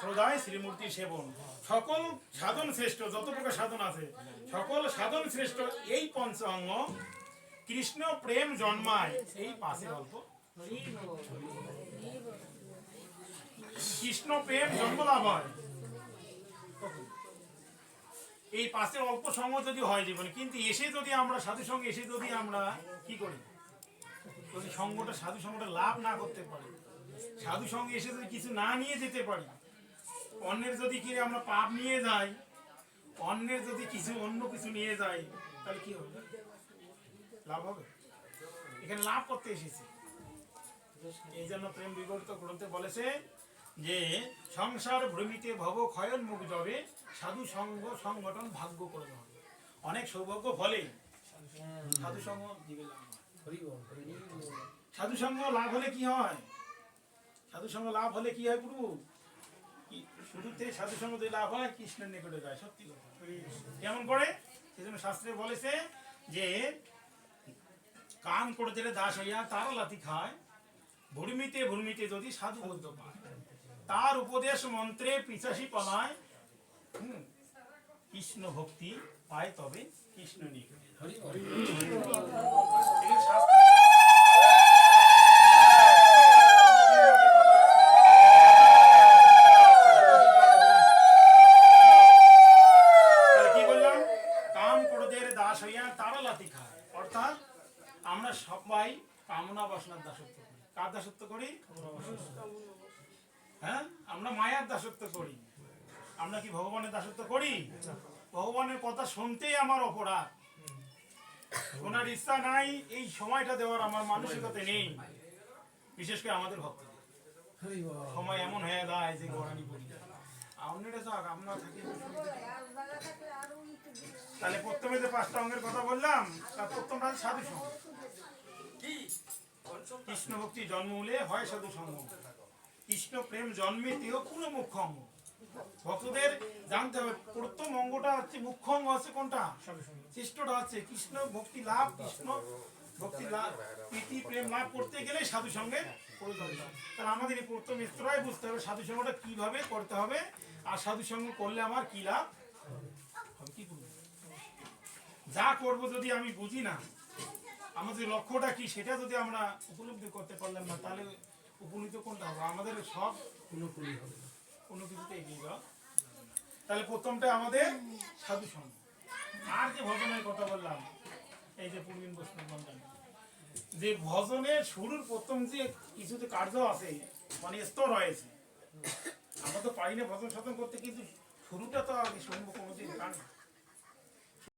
সদায় শ্রীমূর্তি সেবন, সকল সাধন শ্রেষ্ঠ, যত প্রকার সাধন আছে সকল সাধন শ্রেষ্ঠ এই পঞ্চ অঙ্গ কৃষ্ণ প্রেম জন্মায়। এই পাশে অল্প কৃষ্ণ প্রেম জন্ম লাভ হয়, এই পাশে অল্প সঙ্গ যদি হয় জীবনে, কিন্তু এসে যদি আমরা সাধু সঙ্গে এসে যদি আমরা কি করি, যদি সঙ্গটা সাধু সঙ্গটা লাভ না করতে পারি, সাধু সঙ্গে এসে যদি কিছু না নিয়ে যেতে পারি, অন্যের যদি কি আমরা পাপ নিয়ে যাই, অন্যের যদি কিছু অন্য কিছু নিয়ে যাই, তাহলে কি হবে? লাভ হবে? এখানে লাভ করতে এসেছি। এই জন্য প্রেম বিবর্ত গ্রন্থে বলেছে যে সংসার ভ্রমিতে ভব ক্ষয়ন মুখ যাবে, সাধু সঙ্গ সংগঠন ভাগ্য করে হবে। অনেক সৌভাগ্য ফলে সাধু সঙ্গ দিবে লাভ হয়। সাধু সঙ্গ লাভ হলে কি হয়? সাধু সঙ্গ লাভ হলে কি হয় প্রভু? শুরুতে সাধু সঙ্গ যদি লাভ হয় কৃষ্ণের নিকটে যায়। সত্যি কথা। কেমন করে? সেজন্য শাস্ত্রে বলেছে যে কাম করতে দাস হইয়া তার লাথি খায়, ভূমিতে ভূমিতে যদি সাধু বলতে পায়, তার উপদেশ মন্ত্রে পিছাসি পলায়, কৃষ্ণ ভক্তি পায় তবে কৃষ্ণ নিকটে। অর্থাৎ আমরা সবাই কামনা বাসনার দাসত্ব করি। কার দাসত্ব করি? হ্যাঁ, আমরা মায়ার দাসত্ব করি। আমরা কি ভগবানের দাসত্ব করি? ভগবানের কথা শুনতেই আমার অপরাধ, শোনার ইচ্ছা নাই, এই সময়টা দেওয়ার আমার মানসিকতা নেই। বিশেষ করে আমাদের ভক্ত সময় এমন হয়ে যায় যে গড়ানি পড়ি যায়। আমরা থাকি। তাহলে প্রথমে যে 5টা অঙ্গের কথা বললাম, তার প্রথমটা সাধু সঙ্গ। কৃষ্ণ ভক্তি জন্ম হলে হয় সাধু সঙ্গ। কৃষ্ণ প্রেম জন্মেতেও কোনো মুখ্য অঙ্গ ভক্তদের জানতে হবে। প্রথম অঙ্গটা হচ্ছে মুখ্য অঙ্গ হচ্ছে কোনটা? শ্রেষ্ঠটা হচ্ছে কৃষ্ণ ভক্তি লাভ। কৃষ্ণ ভক্তি লাভ প্রীতি প্রেম লাভ করতে গেলে সাধু সঙ্গে প্রয়োজন। তাহলে আমাদের এই প্রথম স্তরে বুঝতে হবে সাধু সঙ্গটা কিভাবে করতে হবে, আর সাধু সঙ্গ করলে আমার কি লাভ হবে, কি করবো। যা করবো যদি আমি বুঝি না, আমাদের লক্ষ্যটা কি সেটা যদি আমরা উপলব্ধি করতে পারলাম না, তাহলে উপনীত কোনটা হবে? আমাদের সব অনুকূলই হবে, কোনো কিছুতে এগিয়ে যাওয়া। তাহলে প্রথমটা আমাদের সাধু সঙ্গ। আর যে ভজনের কথা বললাম, এই যে পূর্বীন বৈষ্ণব বন্ধন, যে ভজনের শুরুর প্রথম যে কিছু যে কার্য আছে, মানে স্তর রয়েছে, আমরা তো পারি না ভজন সাধন করতে, কিন্তু শুরুটা তো আগে শুনবো কোনোদিন গান।